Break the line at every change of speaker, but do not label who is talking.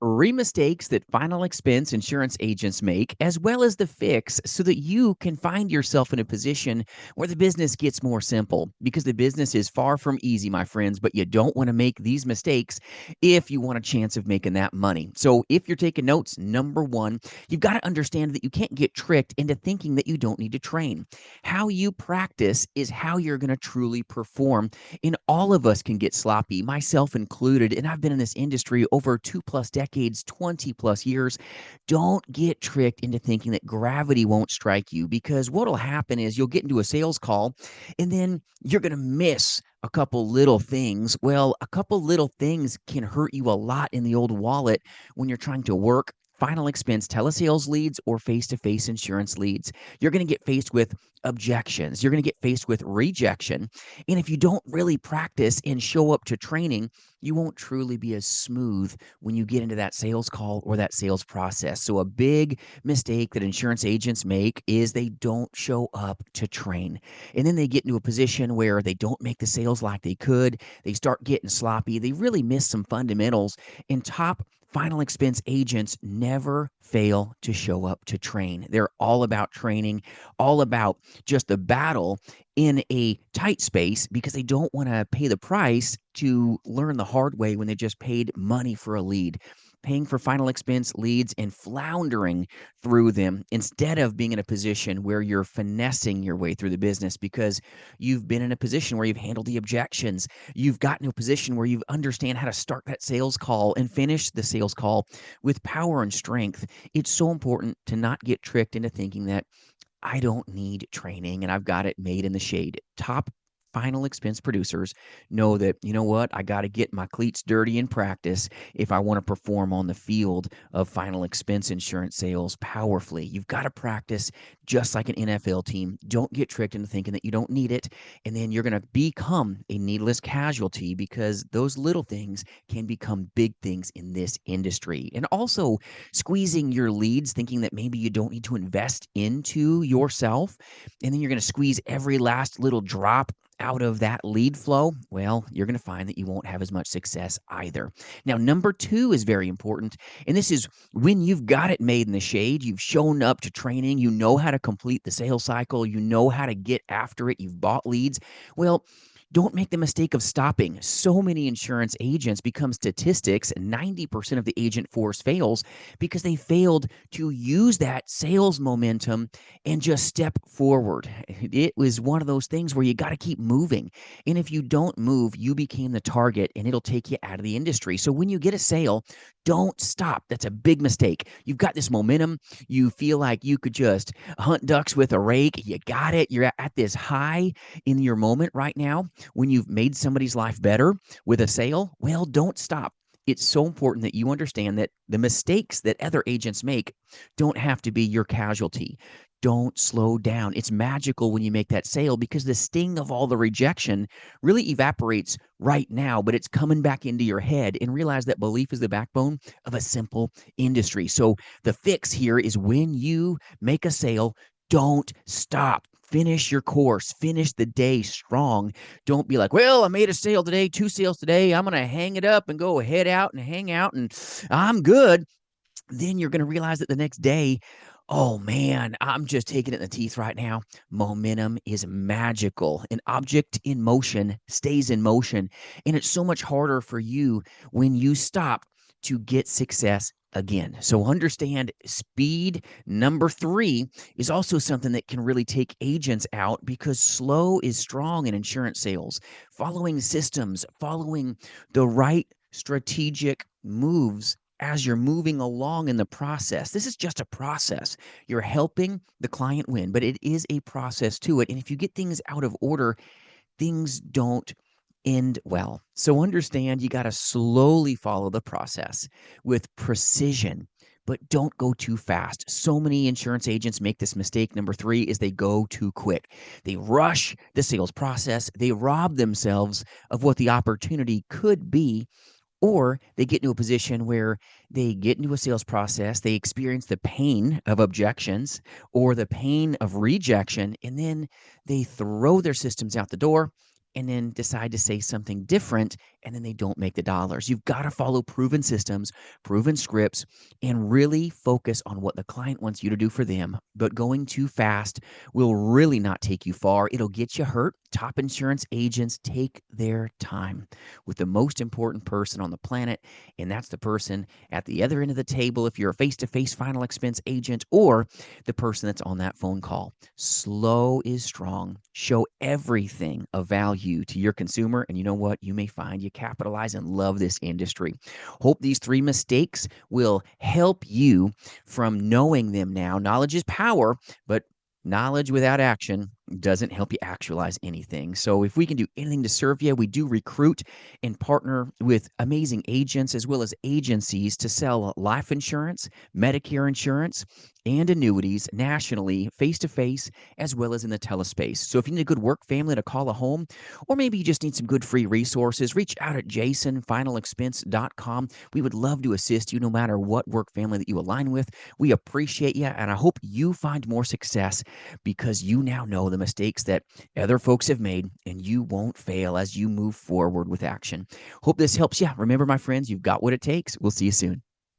Mistakes that final expense insurance agents make, as well as the fix, so that you can find yourself in a position where the business gets more simple. Because the business is far from easy, my friends, but you don't want to make these mistakes if you want a chance of making that money. So, if you're taking notes, number one, you've got to understand that you can't get tricked into thinking that you don't need to train. How you practice is how you're going to truly perform. And all of us can get sloppy, myself included. And I've been in this industry over 2+ decades, 20 plus years. Don't get tricked into thinking that gravity won't strike you, because what'll happen is you'll get into a sales call and then you're going to miss a couple little things. Well, a couple little things can hurt you a lot in the old wallet when you're trying to work final expense telesales leads or face-to-face insurance leads. You're going to get faced with objections. You're going to get faced with rejection. And if you don't really practice and show up to training, you won't truly be as smooth when you get into that sales call or that sales process. So, a big mistake that insurance agents make is they don't show up to train. And then they get into a position where they don't make the sales like they could. They start getting sloppy. They really miss some fundamentals. And top final expense agents never fail to show up to train. They're all about training, all about just the battle in a tight space, because they don't want to pay the price to learn the hard way when they just paid money for a lead. Paying for final expense leads and floundering through them instead of being in a position where you're finessing your way through the business because you've been in a position where you've handled the objections. You've gotten to a position where you understand how to start that sales call and finish the sales call with power and strength. It's so important to not get tricked into thinking that I don't need training and I've got it made in the shade. Top final expense producers know that, you know what, I got to get my cleats dirty in practice if I want to perform on the field of final expense insurance sales powerfully. You've got to practice just like an NFL team. Don't get tricked into thinking that you don't need it. And then you're going to become a needless casualty, because those little things can become big things in this industry. And also, squeezing your leads, thinking that maybe you don't need to invest into yourself, and then you're going to squeeze every last little drop out of that lead flow. Well, you're going to find that you won't have as much success either. Now, number two is very important, and this is when you've got it made in the shade, you've shown up to training, you know how to complete the sales cycle, you know how to get after it, you've bought leads. Well, don't make the mistake of stopping. So many insurance agents become statistics. 90% of the agent force fails because they failed to use that sales momentum and just step forward. It was one of those things where you got to keep moving. And if you don't move, you became the target and it'll take you out of the industry. So when you get a sale, don't stop. That's a big mistake. You've got this momentum. You feel like you could just hunt ducks with a rake. You got it. You're at this high in your moment right now when you've made somebody's life better with a sale. Well, don't stop. It's so important that you understand that the mistakes that other agents make don't have to be your casualty. Don't slow down. It's magical when you make that sale, because the sting of all the rejection really evaporates right now, but it's coming back into your head. And realize that belief is the backbone of a simple industry. So the fix here is when you make a sale, don't stop. Finish your course. Finish the day strong. Don't be like, well, I made a sale today, 2 sales today. I'm going to hang it up and go head out and hang out and I'm good. Then you're going to realize that the next day, oh man, I'm just taking it in the teeth right now. Momentum is magical. An object in motion stays in motion. And it's so much harder for you when you stop to get success again. So understand speed. Number three is also something that can really take agents out, because slow is strong in insurance sales. Following systems, following the right strategic moves as you're moving along in the process. This is just a process. You're helping the client win, but it is a process to it. And if you get things out of order, things don't end well. So understand you got to slowly follow the process with precision, but don't go too fast. So many insurance agents make this mistake. Number three is they go too quick. They rush the sales process. They rob themselves of what the opportunity could be, or they get into a position where they get into a sales process, they experience the pain of objections or the pain of rejection, and then they throw their systems out the door and then decide to say something different, and then they don't make the dollars. You've got to follow proven systems, proven scripts, and really focus on what the client wants you to do for them. But going too fast will really not take you far. It'll get you hurt. Top insurance agents take their time with the most important person on the planet, and that's the person at the other end of the table if you're a face-to-face final expense agent, or the person that's on that phone call. Slow is strong. Show everything of value to your consumer, and you know what? You may find you capitalize and love this industry. Hope these 3 mistakes will help you from knowing them now. Knowledge is power, but knowledge without action doesn't help you actualize anything. So if we can do anything to serve you, we do recruit and partner with amazing agents as well as agencies to sell life insurance, Medicare insurance, and annuities nationally, face-to-face, as well as in the telespace. So if you need a good work family to call a home, or maybe you just need some good free resources, reach out at jasonfinalexpense.com. We would love to assist you no matter what work family that you align with. We appreciate you, and I hope you find more success because you now know the mistakes that other folks have made, and you won't fail as you move forward with action. Hope this helps you. Remember, my friends, you've got what it takes. We'll see you soon.